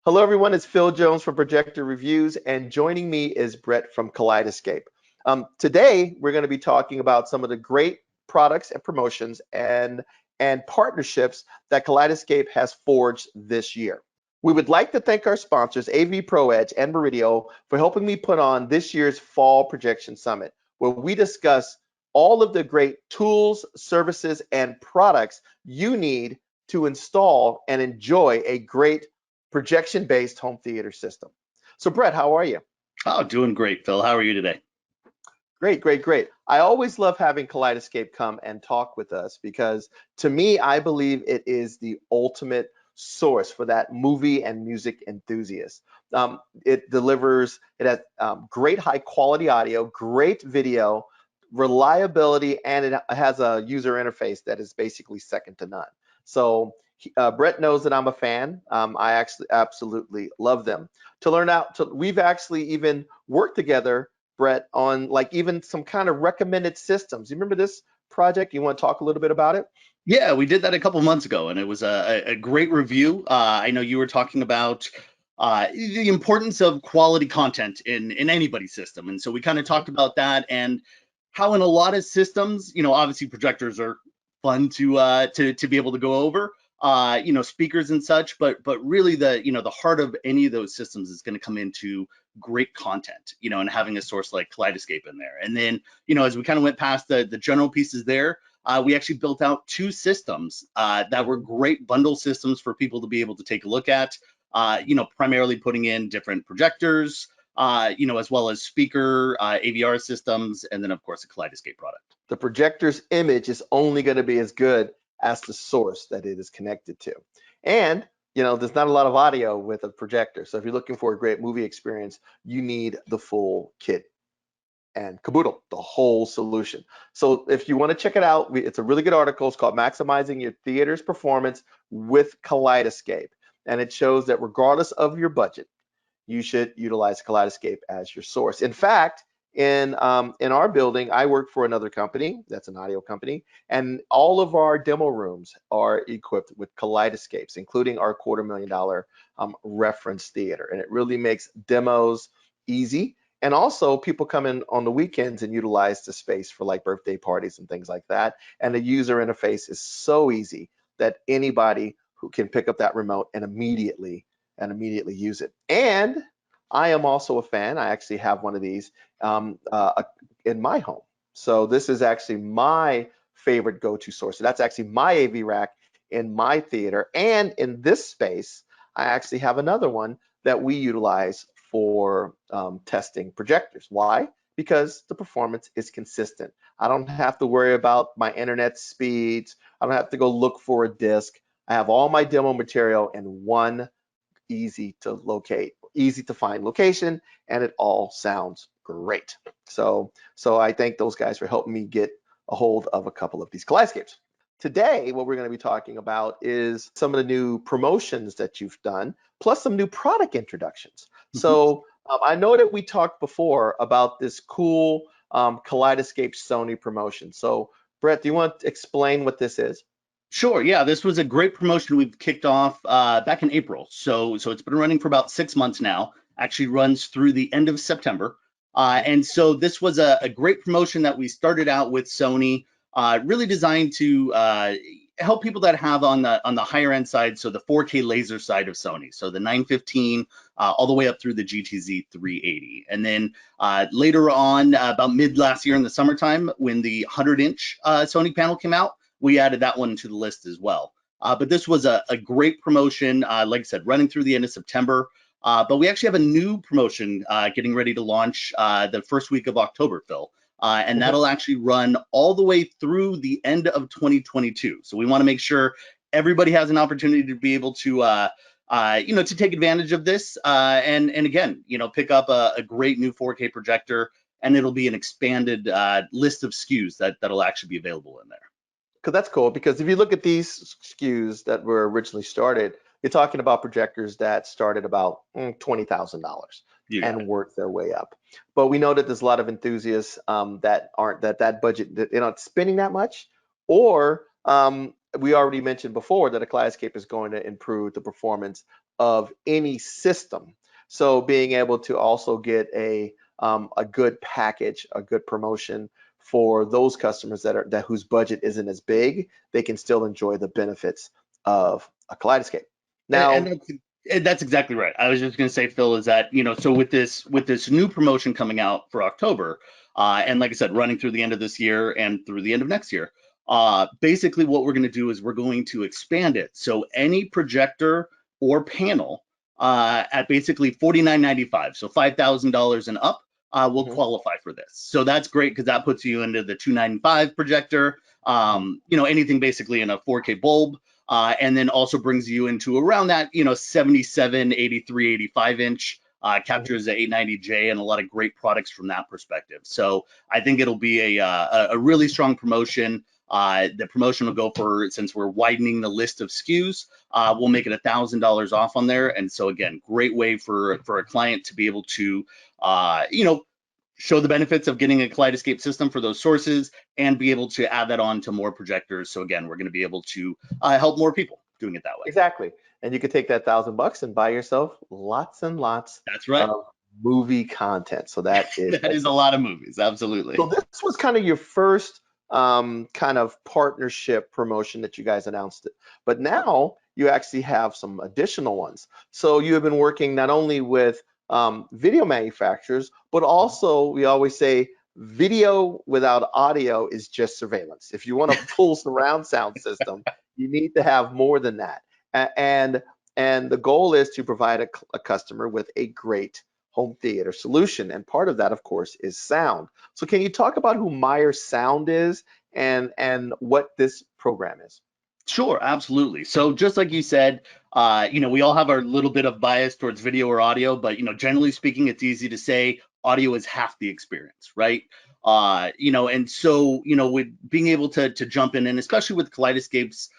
Hello, everyone. It's Phil Jones from Projector Reviews, and joining me is Brett from Kaleidescape. Today, we're going to be talking about some of the great products and promotions and partnerships that Kaleidescape has forged this year. We would like to thank our sponsors, AV Pro Edge and Meridio, for helping me put on this year's Fall Projection Summit, where we discuss all of the great tools, services, and products you need to install and enjoy a great projection-based home theater system. So Brett, how are you? Oh, doing great, Phil. How are you today? Great, great, great. I always love having Kaleidoscape come and talk with us because to me, I believe it is the ultimate source for that movie and music enthusiast. It has great high quality audio, great video, reliability, and it has a user interface that is basically second to none. So Brett knows that I'm a fan. I actually absolutely love them. To learn out, we've actually even worked together, Brett, on like even some kind of recommended systems. You remember this project? You want to talk a little bit about it? Yeah, we did that a couple months ago, and it was a great review. I know you were talking about the importance of quality content in anybody's system, and so we kind of talked about that and how in a lot of systems, obviously projectors are fun to be able to go over, speakers and such, but really the heart of any of those systems is going to come into great content, and having a source like Kaleidoscape in there. And then, as we kind of went past the general pieces there, we actually built out two systems that were great bundle systems for people to be able to take a look at, primarily putting in different projectors, as well as speaker, AVR systems, and then of course a Kaleidoscape product. The projector's image is only going to be as good as the source that it is connected to. And there's not a lot of audio with a projector. So if you're looking for a great movie experience, you need the full kit and caboodle, the whole solution. So if you want to check it out, it's a really good article. It's called Maximizing Your Theater's Performance with Kaleidoscape. And it shows that regardless of your budget, you should utilize Kaleidoscape as your source. In fact, in our building, I work for another company, that's an audio company, and all of our demo rooms are equipped with Kaleidoscapes, including our $250,000 reference theater. And it really makes demos easy. And also people come in on the weekends and utilize the space for like birthday parties and things like that. And the user interface is so easy that anybody who can pick up that remote and immediately use it. And I am also a fan. I actually have one of these in my home. So this is actually my favorite go-to source. So that's actually my AV rack in my theater. And in this space, I actually have another one that we utilize for testing projectors. Why? Because the performance is consistent. I don't have to worry about my internet speeds. I don't have to go look for a disc. I have all my demo material in one easy to locate, easy to find location, and it all sounds great. So I thank those guys for helping me get a hold of a couple of these Kaleidoscapes. Today, what we're going to be talking about is some of the new promotions that you've done, plus some new product introductions. So I know that we talked before about this cool Kaleidoscape Sony promotion. So Brett, do you want to explain what this is? Sure. Yeah, this was a great promotion we've kicked off back in April. So it's been running for about 6 months now. Actually runs through the end of September. And so this was a great promotion that we started out with Sony, really designed to help people that have on the higher end side, so the 4K laser side of Sony, so the 915 all the way up through the GTZ 380. And then later on, about mid last year in the summertime, when the 100-inch Sony panel came out, we added that one to the list as well. But this was a great promotion, like I said, running through the end of September. But we actually have a new promotion getting ready to launch the first week of October, Phil. And that'll actually run all the way through the end of 2022. So we want to make sure everybody has an opportunity to be able to, to take advantage of this. And again, pick up a great new 4K projector, and it'll be an expanded list of SKUs that'll actually be available in there. Because that's cool, because if you look at these SKUs that were originally started, you're talking about projectors that started about $20,000 and work their way up. But we know that there's a lot of enthusiasts that aren't that budget, that they're not spending that much, or we already mentioned before that a Kaleidoscape is going to improve the performance of any system. So being able to also get a good package, a good promotion for those customers that whose budget isn't as big, they can still enjoy the benefits of a Kaleidoscape. And Now, that's exactly right. I was just going to say, Phil, is that so with this new promotion coming out for October, and like I said, running through the end of this year and through the end of next year, basically what we're going to do is we're going to expand it. So any projector or panel at basically $49.95, so $5,000 and up, will mhm, qualify for this. So that's great because that puts you into the 295 projector. mhm, Anything basically in a 4K bulb. And then also brings you into around that, 77, 83, 85 inch, mhm. captures the 890J and a lot of great products from that perspective. So I think it'll be a really strong promotion. The promotion will go for, since we're widening the list of SKUs, we'll make it $1,000 off on there. And so again, great way for a client to be able to, show the benefits of getting a Kaleidoscape system for those sources and be able to add that on to more projectors. So again, we're going to be able to help more people doing it that way. Exactly. And you could take that $1,000 and buy yourself lots and lots That's right. of movie content. So that is That is a excellent. lot of movies. So Absolutely. this was kind of your first kind of partnership promotion that you guys announced it. But now you actually have some additional ones. So you have been working not only with video manufacturers, but also we always say video without audio is just surveillance. If you want a full surround sound system, you need to have more than that. And and the goal is to provide a customer with a great home theater solution. And part of that, of course, is sound. So can you talk about who Meyer Sound is and what this program is? Sure, absolutely. So just like you said, we all have our little bit of bias towards video or audio, but generally speaking, it's easy to say audio is half the experience, right? And so with being able to jump in, and especially with Kaleidoscape's,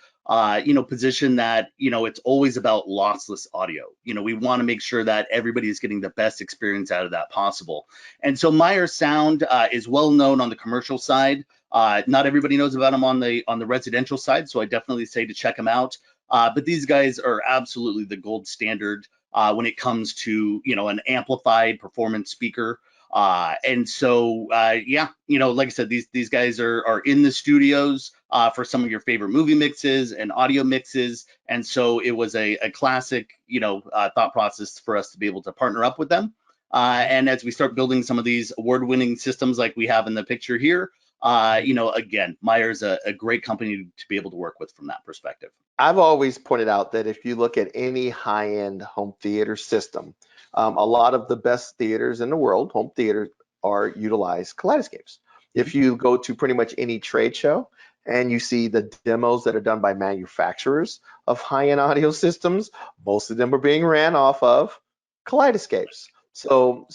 position that it's always about lossless audio. We want to make sure that everybody is getting the best experience out of that possible. And so Meyer Sound is well known on the commercial side. Not everybody knows about them on the residential side, so I definitely say to check them out. But these guys are absolutely the gold standard when it comes to an amplified performance speaker. And so yeah, like I said, these guys are in the studios for some of your favorite movie mixes and audio mixes. And so it was a classic thought process for us to be able to partner up with them. Mhm. And as we start building some of these award-winning systems like we have in the picture here, again, Meyer's a great company to be able to work with from that perspective. I've always pointed out that if you look at any high-end home theater system, a lot of the best theaters in the world, home theaters, are utilize Kaleidoscapes. Mhm. If you go to pretty much any trade show and you see the demos that are done by manufacturers of high-end audio systems, most of them are being ran off of Kaleidoscapes. So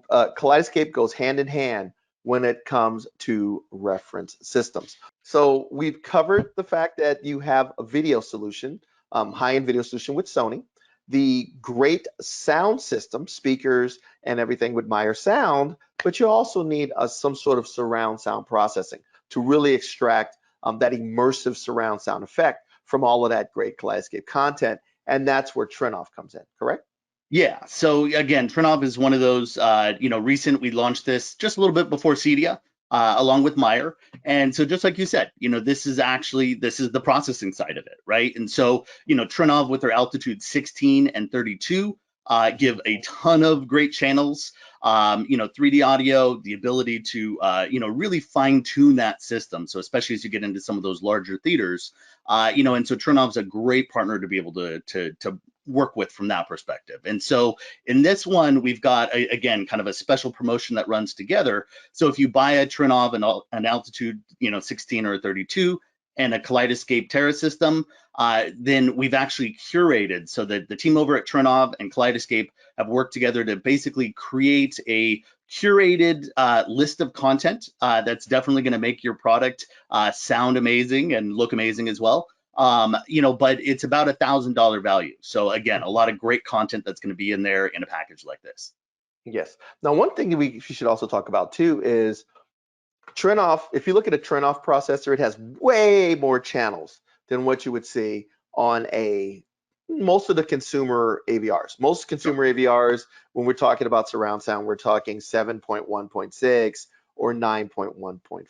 Kaleidoscape goes hand in hand when it comes to reference systems. So we've covered the fact that you have a video solution, high-end video solution with Sony, the great sound system, speakers and everything with Meyer Sound, but you also need some sort of surround sound processing to really extract that immersive surround sound effect from all of that great Kaleidoscape content. And that's where Trinoff comes in, correct? Yeah. So again, Trinov is one of those, recent. We launched this just a little bit before Cedia, along with Meyer. And so just like you said, this is the processing side of it, right? And so, Trinov with their altitude 16 and 32 give a ton of great channels, 3D audio, the ability to, really fine tune that system. So especially as you get into some of those larger theaters, and so Trinov's a great partner to be able to work with from that perspective. And so in this one, we've got, again, kind of a special promotion that runs together. So if you buy a Trinov an altitude, 16 or 32 and a Kaleidoscape Terra system, then we've actually curated, so that the team over at Trinov and Kaleidoscape have worked together to basically create a curated list of content that's definitely going to make your product sound amazing and look amazing as well. But it's about $1,000 value. So again, a lot of great content that's going to be in there in a package like this. Yes. Now, one thing we should also talk about too is Trinoff. If you look at a Trinoff processor, it has way more channels than what you would see on a Most of the consumer AVRs. Most Sure. consumer AVRs, when we're talking about surround sound, we're talking 7.1.6 or 9.1.4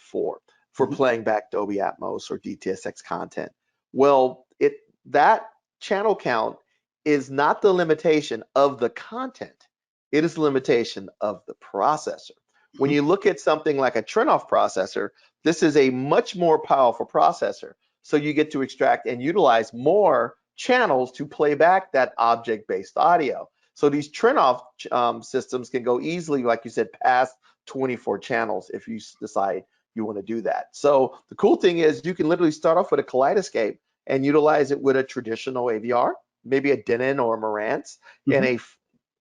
for Mhm. playing back Dolby Atmos or DTSX content. Well, that channel count is not the limitation of the content. It is the limitation of the processor. When Mhm. you look at something like a Trinoff processor, this is a much more powerful processor. So you get to extract and utilize more channels to play back that object-based audio. So these Trinoff systems can go easily, like you said, past 24 channels if you decide you want to do that. So the cool thing is you can literally start off with a Kaleidoscape and utilize it with a traditional AVR, maybe a Denon or a Marantz, and Mhm.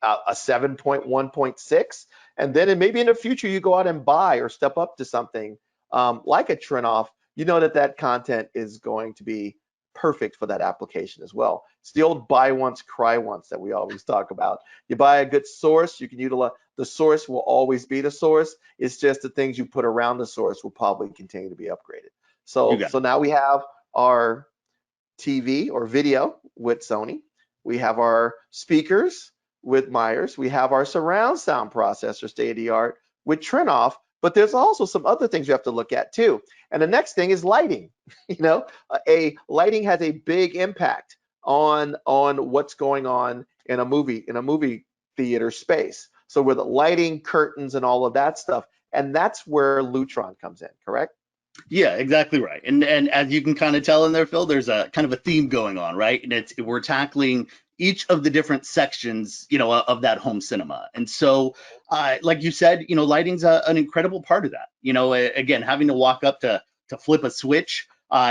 a 7.1.6, and then maybe in the future you go out and buy or step up to something like a Trinoff. You know that content is going to be perfect for that application as well. It's the old buy once, cry once that we always talk about. You buy a good source, you can utilize the source will always be the source. It's just the things you put around the source will probably continue to be upgraded. You So got so it. now we have our TV or video with Sony. We have our speakers with Myers. We have our surround sound processor, state of the art, with Trinoff. But there's also some other things you have to look at too. And the next thing is lighting. You know, a lighting has a big impact on what's going on in a movie theater space. So with lighting, curtains, and all of that stuff, and that's where Lutron comes in. Correct? Yeah, exactly right. And as you can kind of tell in there, Phil, there's a kind of a theme going on, right? And it's we're tackling each of the different sections, of that home cinema. And so, like you said, lighting's an incredible part of that. Again, having to walk up to flip a switch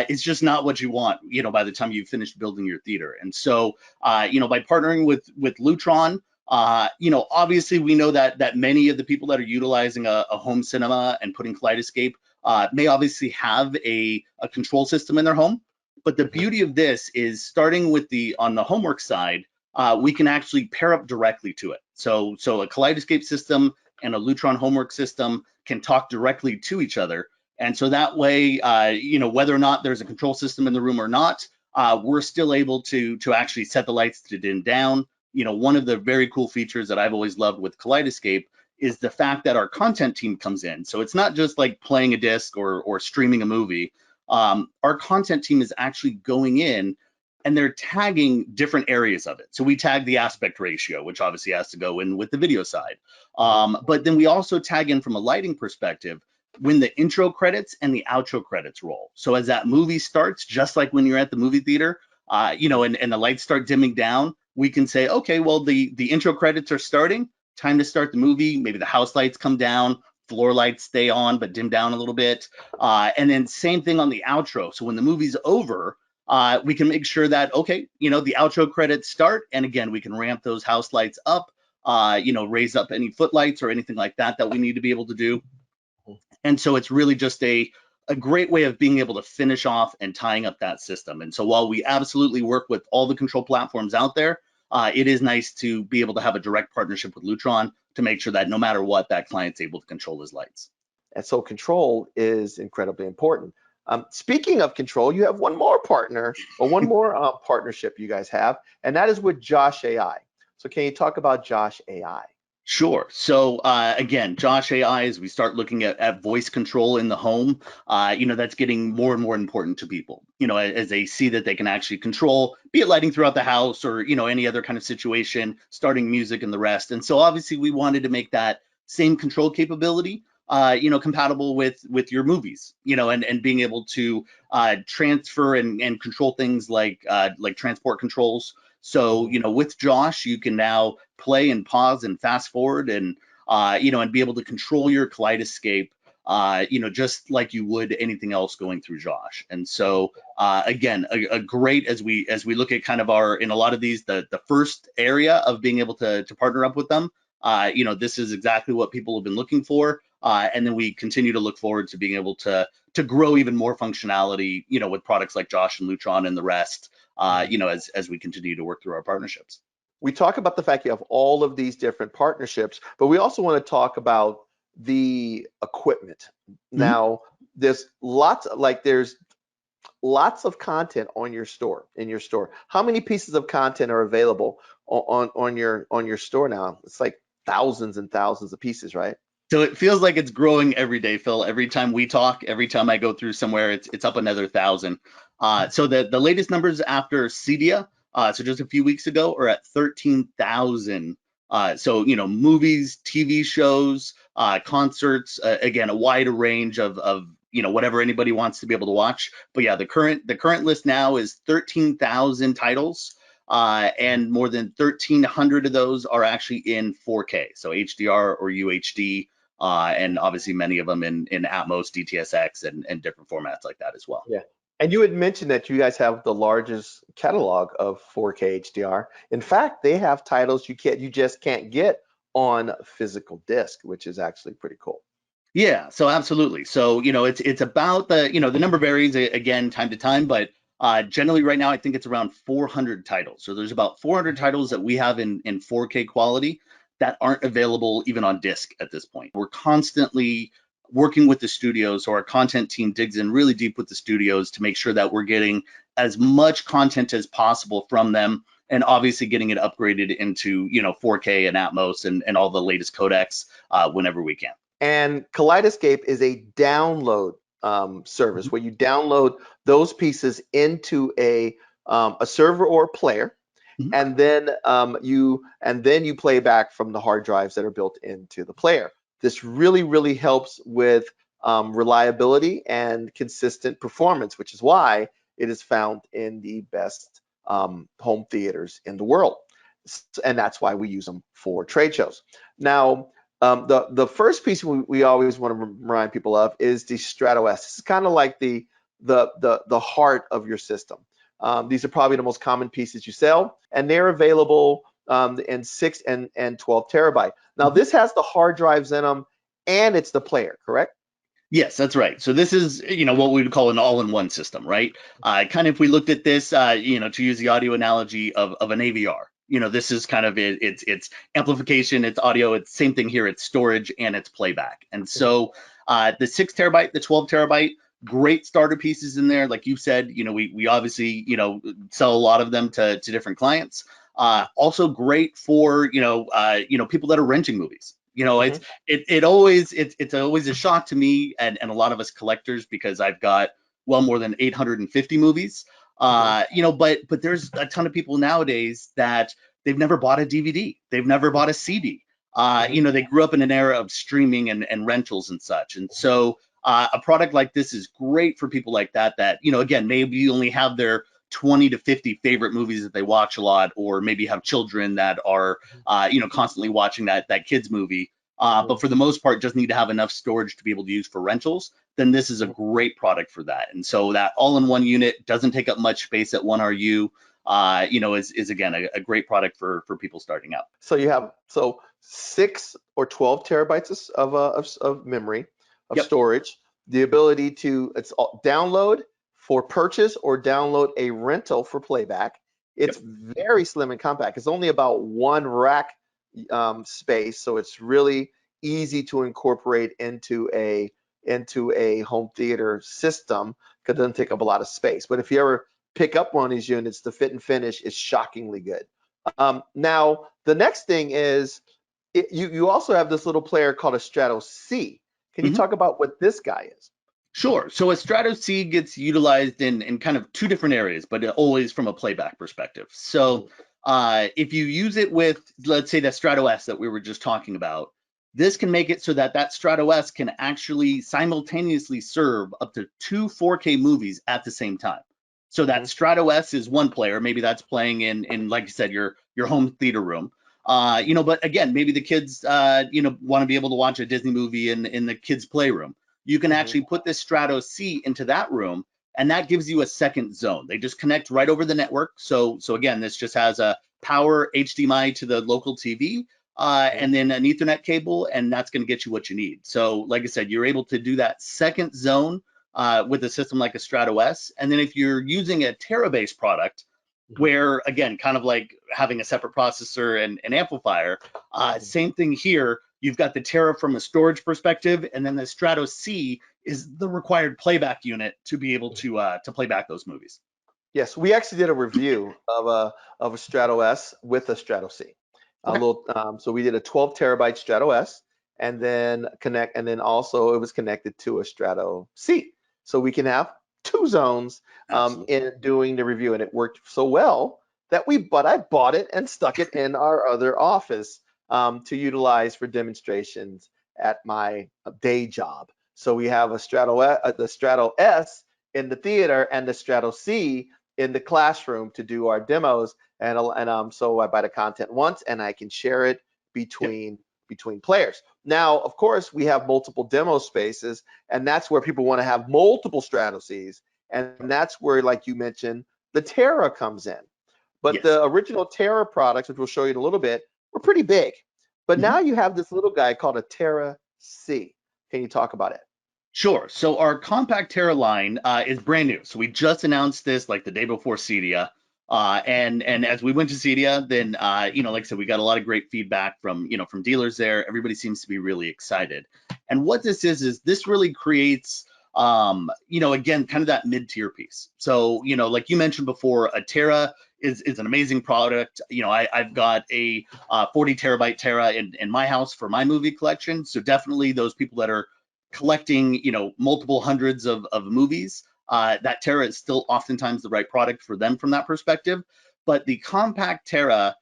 is just not what you want, by the time you've finished building your theater. And so, by partnering with Lutron. Obviously, we know that many of the people that are utilizing a home cinema and putting Kaleidoscape may obviously have a control system in their home. But the Mhm. beauty of this is starting with on the homework side, we can actually pair up directly to it. So a Kaleidoscape system and a Lutron homework system can talk directly to each other. And so that way, whether or not there's a control system in the room or not, we're still able to actually set the lights to dim down. One of the very cool features that I've always loved with Kaleidoscape is the fact that our content team comes in. So it's not just like playing a disc or streaming a movie. Our content team is actually going in and they're tagging different areas of it. So we tag the aspect ratio, which obviously has to go in with the video side. Mhm. But then we also tag in from a lighting perspective when the intro credits and the outro credits roll. So as that movie starts, just like when you're at the movie theater, and the lights start dimming down, we can say, okay, well, the intro credits are starting, time to start the movie. Maybe the house lights come down, floor lights stay on but dim down a little bit. And then same thing on the outro. So when the movie's over, we can make sure that, okay, the outro credits start. And again, we can ramp those house lights up, raise up any footlights or anything like that we need to be able to do. And so it's really just a great way of being able to finish off and tying up that system. And so while we absolutely work with all the control platforms out there, it is nice to be able to have a direct partnership with Lutron to make sure that no matter what, that client's able to control his lights. And so control is incredibly important. Speaking of control, you have one more partner or one more partnership you guys have, and that is with Josh AI. So can you talk about Josh AI? Sure. So again, Josh AI, as we start looking at voice control in the home, that's getting more and more important to people, as they see that they can actually control, be it lighting throughout the house or, any other kind of situation, starting music and the rest. And so obviously we wanted to make that same control capability, compatible with your movies, and being able to transfer and control things like transport controls. So, Mhm. with Josh, you can now play and pause and fast forward and be able to control your Kaleidoscape, just like you would anything else going through Josh. And so, again, a great, as we look at kind of in a lot of these, the first area of being able to partner up with them, this is exactly what people have been looking for. And then we continue to look forward to being able to grow even more functionality, with products like Josh and Lutron and the rest, Mhm. as we continue to work through our partnerships. We talk about the fact you have all of these different partnerships, but we also want to talk about the equipment. Mhm. Now, there's lots, like there's lots of content on your store, in your store. How many pieces of content are available on your store now? It's like thousands and thousands of pieces, right? So it feels like it's growing every day, Phil. Every time we talk, every time I go through somewhere, it's up another thousand. So the latest numbers after Cedia, so just a few weeks ago, are at 13,000. So movies, TV shows, concerts, again, a wide range of whatever anybody wants to be able to watch. But yeah, the current list now is 13,000 titles. And more than 1,300 of those are actually in 4K, so HDR or UHD, and obviously many of them in Atmos, DTSX, and different formats like that as well. Yeah. And you had mentioned that you guys have the largest catalog of 4K HDR. In fact, they have titles you just can't get on physical disc, which is actually pretty cool. Yeah, so absolutely. So it's about the number varies again time to time, but generally right now I think it's around 400 titles. So there's about 400 titles that we have in 4K quality that aren't available even on disc at this point. We're constantly working with the studios, so our content team digs in really deep with the studios to make sure that we're getting as much content as possible from them, and obviously getting it upgraded into 4K and Atmos and all the latest codecs whenever we can. And Kaleidescape is a download service where you download those pieces into a server or player, Mhm. and then you play back from the hard drives that are built into the player. This really helps with reliability and consistent performance, which is why it is found in the best home theaters in the world, and that's why we use them for trade shows. Now, the first piece we always want to remind people of is the Strato S. This is kind of like the heart of your system. These are probably the most common pieces you sell, and they're available in 6 and 12 terabyte. Now, this has the hard drives in them, and it's the player, correct? Yes, that's right. So this is, what we would call an all-in-one system, right? Kind of if we looked at this, to use the audio analogy of an AVR, this is kind of it's amplification, it's audio, it's same thing here, it's storage and it's playback. And so the 6 terabyte, the 12 terabyte, great starter pieces in there. Like you said, we obviously, sell a lot of them to different clients. Also great for, people that are renting movies. It's Mhm. it's always a shock to me and a lot of us collectors, because I've got well more than 850 movies. Mhm. But there's a ton of people nowadays that they've never bought a DVD, they've never bought a CD. Mhm. They grew up in an era of streaming and rentals and such, and so a product like this is great for people like that again, maybe only have their 20 to 50 favorite movies that they watch a lot, or maybe have children that are constantly watching that kids movie. Mhm. But for the most part, just need to have enough storage to be able to use for rentals. Then this is a Mhm. great product for that. And so that all-in-one unit doesn't take up much space at 1RU. Is again a great product for people starting out. So you have 6 or 12 terabytes of memory, of Yep. storage, the ability to download for purchase or download a rental for playback. It's Yep. very slim and compact. It's only about one rack space, so it's really easy to incorporate into a home theater system because it doesn't take up a lot of space. But if you ever pick up one of these units, the fit and finish is shockingly good. Now, the next thing is you also have this little player called a Strato C. Can you Mhm. talk about what this guy is? Sure. So a Strato C gets utilized in kind of two different areas, but always from a playback perspective. So Mhm. if you use it with, let's say, the Strato S that we were just talking about, this can make it so that Strato S can actually simultaneously serve up to two 4K movies at the same time. So that Mhm. Strato S is one player, maybe that's playing in like you said, your home theater room. But again, maybe the kids want to be able to watch a Disney movie in the kids' playroom. You can Mhm. actually put this Strato C into that room, and that gives you a second zone. They just connect right over the network. So again, this just has a power HDMI to the local TV, Mhm. and then an Ethernet cable, and that's going to get you what you need. So like I said, you're able to do that second zone with a system like a Strato S. And then if you're using a Terra-based product, Mhm. where again, kind of like having a separate processor and amplifier, Mhm. same thing here. You've got the Terra from a storage perspective, and then the Strato C is the required playback unit to be able to play back those movies. Yes, we actually did a review of a Strato S with a Strato C. A Okay. little, so we did a 12 terabyte Strato S, and then also it was connected to a Strato C, so we can have two zones Absolutely. in doing the review, and it worked so well that I bought it and stuck it in our other office to utilize for demonstrations at my day job. So we have the Strato S in the theater and the Strato C in the classroom to do our demos, and so I buy the content once and I can share it Yep. between players. Now, of course, we have multiple demo spaces, and that's where people want to have multiple Strato Cs, and that's where, like you mentioned, the Terra comes in. But Yes. the original Terra products, which we'll show you in a little bit, were pretty big. But Mhm. now you have this little guy called a Terra C. Can you talk about it? Sure. So our compact Terra line is brand new. So we just announced this like the day before CEDIA. And as we went to CEDIA, then like I said, we got a lot of great feedback from from dealers there. Everybody seems to be really excited. And what this is this really creates again kind of that mid-tier piece. So like you mentioned before, a Terra is an amazing product. I've got a 40 terabyte Terra in my house for my movie collection. So definitely those people that are collecting, multiple hundreds of movies, that Terra is still oftentimes the right product for them from that perspective. But the compact Terra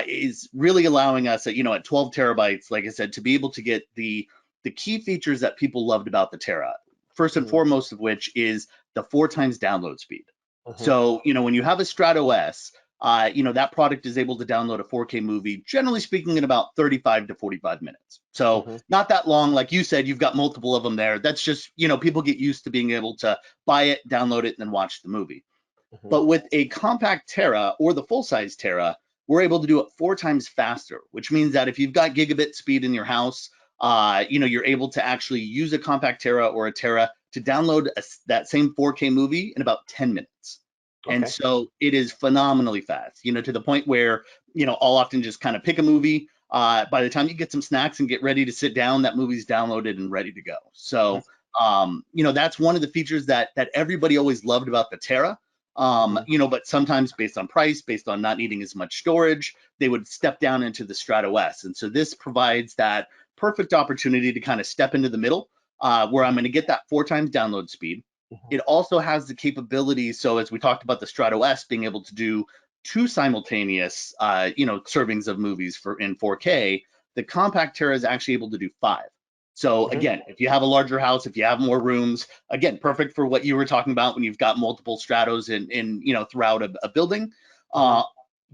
is really allowing us at 12 terabytes, like I said, to be able to get the key features that people loved about the Terra. First and Mhm, foremost of which is the 4 times download speed. mhm, So, when you have a Strato S, that product is able to download a 4K movie, generally speaking, in about 35 to 45 minutes. So mhm, not that long. Like you said, you've got multiple of them there. That's just, people get used to being able to buy it, download it, and then watch the movie. mhm. But with a compact Terra or the full-size Terra, we're able to do it 4 times faster, which means that if you've got gigabit speed in your house, you're able to actually use a compact Terra or a Terra to download that same 4K movie in about 10 minutes. And Okay. so it is phenomenally fast, to the point where, I'll often just kind of pick a movie. By the time you get some snacks and get ready to sit down, that movie's downloaded and ready to go. Mhm, So, that's one of the features that everybody always loved about the Terra. mhm, But sometimes based on price, based on not needing as much storage, they would step down into the Strato S. And so this provides that perfect opportunity to kind of step into the middle, where I'm going to get that 4 times download speed. mhm. It also has the capability. So as we talked about the Strato S being able to do two simultaneous, servings of movies in 4K, the compact Terra is actually able to do five. So Mhm, again, if you have a larger house, if you have more rooms, again, perfect for what you were talking about when you've got multiple stratos in throughout a building. mhm, Uh,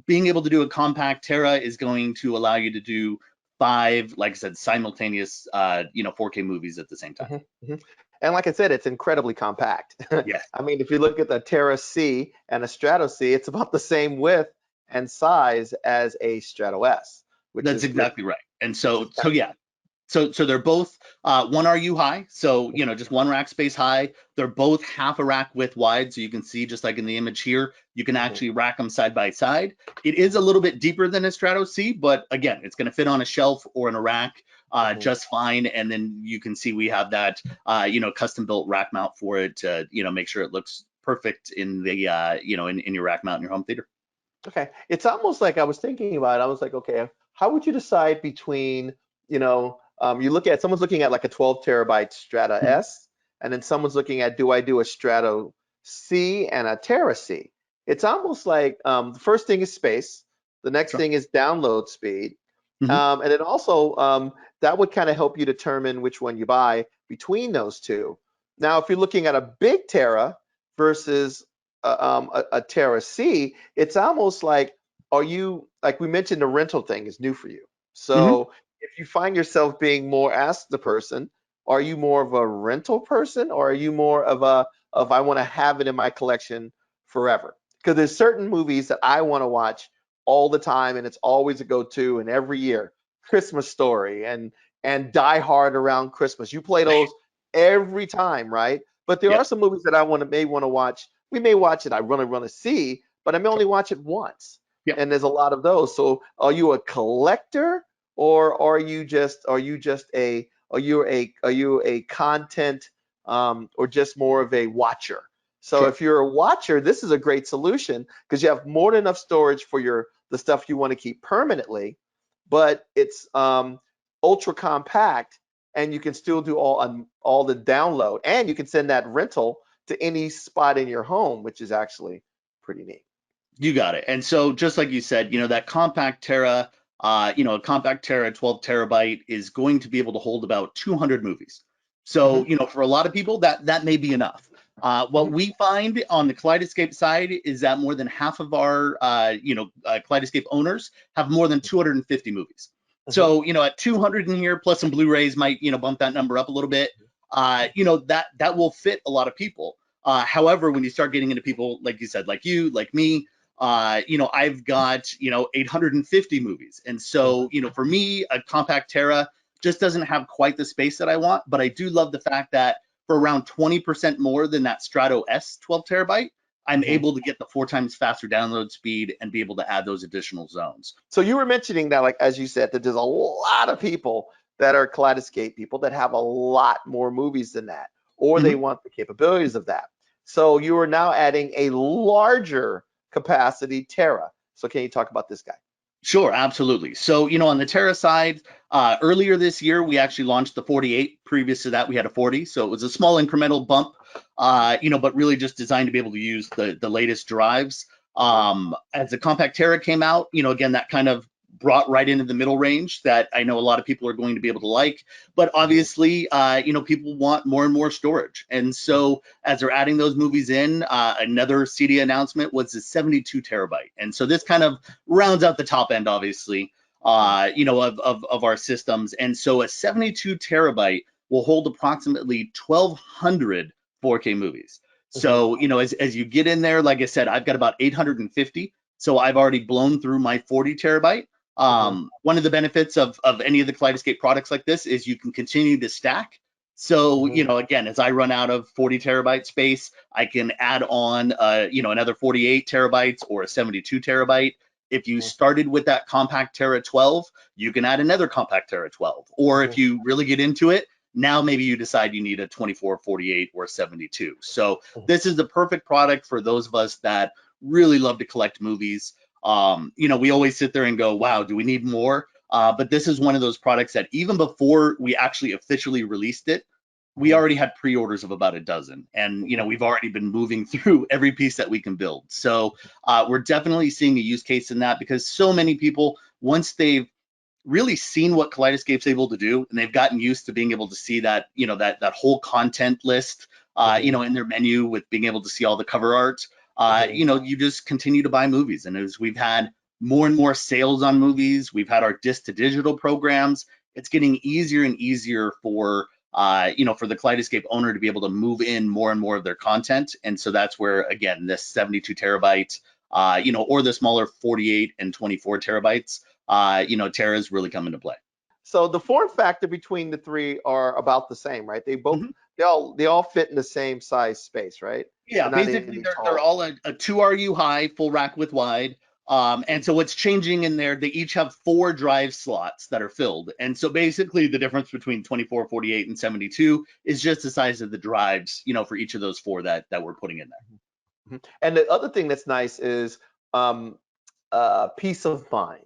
Being able to do a compact Terra is going to allow you to do five, like I said, simultaneous 4K movies at the same time. mhm, mhm. And like I said, it's incredibly compact. Yes, I mean, if you look at the Terra C and a Strato C, it's about the same width and size as a Strato S, which that's is which, exactly right. And which is so yeah, so they're both one RU high, so just one rack space high. They're both half a rack width wide, so you can see just like in the image here, you can mhm, actually rack them side by side. It is a little bit deeper than a Strato C, but again, it's going to fit on a shelf or in a rack mhm. just fine. And then you can see we have that custom built rack mount for it to make sure it looks perfect in the in your rack mount in your home theater. Okay. It's almost like I was thinking about it. I was like, okay, how would you decide between, you look at someone's looking at like a 12 terabyte Strata Mhm. S, and then someone's looking at do I do a Strato C and a Terra C? It's almost like the first thing is space, the next Sure. thing is download speed, Mhm. and then also that would kind of help you determine which one you buy between those two. Now, if you're looking at a big Terra versus a Terra C, it's almost like, are you, like we mentioned, the rental thing is new for you. Mhm. So if you find yourself being more, ask the person, are you more of a rental person or are you more of I want to have it in my collection forever? Because there's certain movies that I want to watch all the time and it's always a go-to and every year. Christmas Story and Die Hard around Christmas. You play those every time, right? But there are Yep. some movies that may want to watch. We may watch it. I really want to see, but I may Sure. only watch it once. Yep. And there's a lot of those. So, are you a collector or are you a content or just more of a watcher? So Sure. if you're a watcher, this is a great solution because you have more than enough storage for the stuff you want to keep permanently, but it's ultra compact, and you can still do all the download, and you can send that rental to any spot in your home, which is actually pretty neat. You got it. And so just like you said, that compact Terra, a compact Terra 12 terabyte is going to be able to hold about 200 movies. So, Hmm. for a lot of people, that may be enough. What Hmm. we find on the Kaleidoscape side is that more than half of our, Kaleidoscape owners have more than 250 movies. Hmm. So, at 200 in here, plus some Blu-rays might, bump that number up a little bit. That will fit a lot of people. However, when you start getting into people, like you said, like you, like me, I've got, 850 movies. And so, Hmm. for me, a compact Terra just doesn't have quite the space that I want, but I do love the fact that for around 20% more than that Strato S 12 terabyte, I'm hmm able to get the 4 times faster download speed and be able to add those additional zones. So you were mentioning that, like as you said, that there's a lot of people that are Kaleidoscape people that have a lot more movies than that, or they Mhm. want the capabilities of that. So you are now adding a larger capacity Terra. So can you talk about this guy? Sure, absolutely. So, on the Terra side, earlier this year, we actually launched the 48. Previous to that, we had a 40. So it was a small incremental bump, but really just designed to be able to use the latest drives. Hmm. As the compact Terra came out, again, that kind of brought right into the middle range that I know a lot of people are going to be able to like. But Hmm. obviously, people want more and more storage. And so as they're adding those movies in, another CD announcement was the 72 terabyte. And so this kind of rounds out the top end, obviously, Hmm. of our systems. And so a 72 terabyte will hold approximately 1,200 4K movies. Hmm. So, as you get in there, like I said, I've got about 850. So I've already blown through my 40 terabyte. Hmm. One of the benefits of any of the Kaleidoscape products like this is you can continue to stack. So, Hmm. again, as I run out of 40 terabyte space, I can add on, another 48 terabytes or a 72 terabyte. If you started with that compact Terra 12, you can add another compact Terra 12. Or if Hmm. you really get into it, now maybe you decide you need a 24, 48, or 72. So this is the perfect product for those of us that really love to collect movies. We always sit there and go, wow, do we need more? But this is one of those products that even before we actually officially released it, we Hmm. already had pre-orders of about a dozen, and Hmm. we've already been moving through every piece that we can build. So we're definitely seeing a use case in that because so many people, once they've really seen what Kaleidoscape's able to do, and they've gotten used to being able to see that, that whole content list, Hmm. in their menu with being able to see all the cover art. Hmm. You just continue to buy movies, and as we've had more and more sales on movies, we've had our disc to digital programs. It's getting easier and easier for the Kaleidoscape owner to be able to move in more and more of their content, and so that's where again this 72 terabyte, or the smaller 48 and 24 terabytes Terra is really come into play. So the form factor between the three are about the same, right? Mhm. They all fit in the same size space, right? Yeah, They're not basically any they're taller. all a 2 RU high, full rack width wide. And so what's changing in there, they each have 4 drive slots that are filled. And so basically the difference between 24, 48, and 72 is just the size of the drives, for each of those four that we're putting in there. Mhm. And the other thing that's nice is um, peace of mind.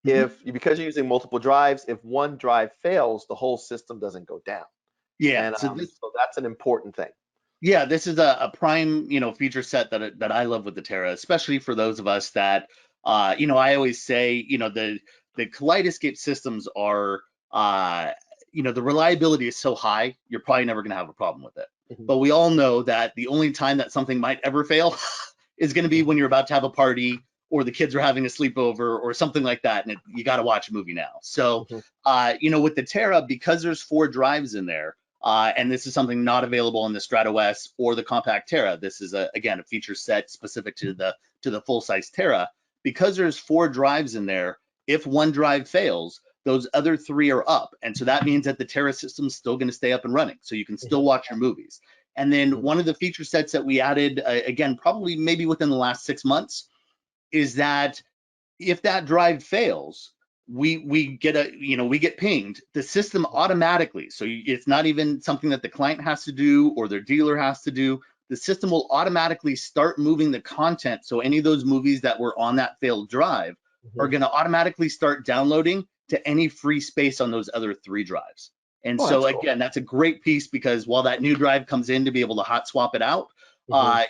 Mhm. Because you're using multiple drives, if one drive fails, the whole system doesn't go down, Yeah. and So this so that's an important thing. Yeah, this is a prime, feature set that I love with the Terra, especially for those of us that, I always say, the Kaleidoscape systems are, the reliability is so high, you're probably never going to have a problem with it. Mhm. But we all know that the only time that something might ever fail is going to be Mhm. when you're about to have a party or the kids are having a sleepover or something like that, and you got to watch a movie now. So, Mhm. with the Terra, because there's 4 drives in there. And this is something not available in the Strato S or the compact Terra. This is again a feature set specific to the full size Terra. Because there's 4 drives in there, if one drive fails, those other 3 are up, and so that means that the Terra system is still going to stay up and running, so you can still Mhm. watch your movies. And then Mhm. one of the feature sets that we added, again, probably maybe within the last 6 months, is that if that drive fails, we get we get pinged, the system automatically. So it's not even something that the client has to do or their dealer has to do. The system will automatically start moving the content. So any of those movies that were on that failed drive are going to automatically start downloading to any free space on those other 3 drives. And Oh, so that's cool. again, that's a great piece, because while that new drive comes in to be able to hot swap it out,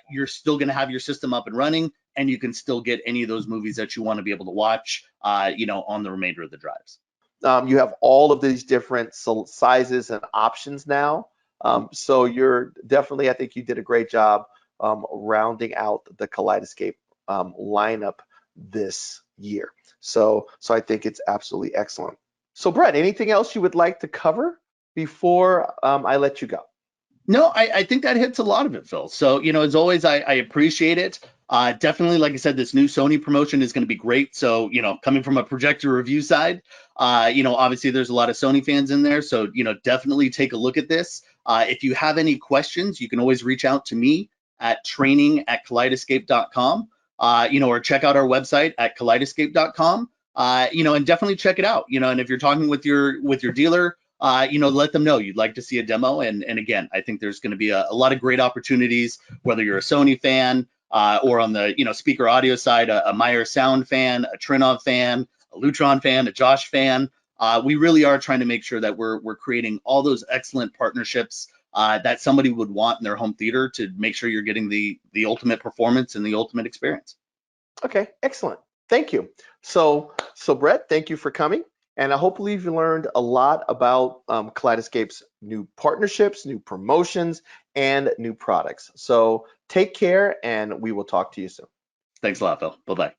you're still going to have your system up and running, and you can still get any of those movies that you want to be able to watch, on the remainder of the drives. You have all of these different sizes and options now. So you're definitely, I think you did a great job rounding out the Kaleidoscape lineup this year. So I think it's absolutely excellent. So Brett, anything else you would like to cover before I let you go? No, I think that hits a lot of it, Phil. So, as always, I appreciate it. Definitely, like I said, this new Sony promotion is going to be great. So, coming from a projector review side, obviously there's a lot of Sony fans in there. So, definitely take a look at this. If you have any questions, you can always reach out to me at training@kaleidoscape.com, or check out our website at kaleidoscape.com, and definitely check it out. And if you're talking with your dealer, let them know you'd like to see a demo. And again, I think there's going to be a lot of great opportunities, whether you're a Sony fan or on the speaker audio side, a Meyer Sound fan, a Trinov fan, a Lutron fan, a Josh fan. We really are trying to make sure that we're creating all those excellent partnerships that somebody would want in their home theater to make sure you're getting the ultimate performance and the ultimate experience. Okay, excellent. Thank you. So Brett, thank you for coming. And I hopefully you've learned a lot about Kaleidoscape's new partnerships, new promotions, and new products. So take care, and we will talk to you soon. Thanks a lot, Phil. Bye-bye.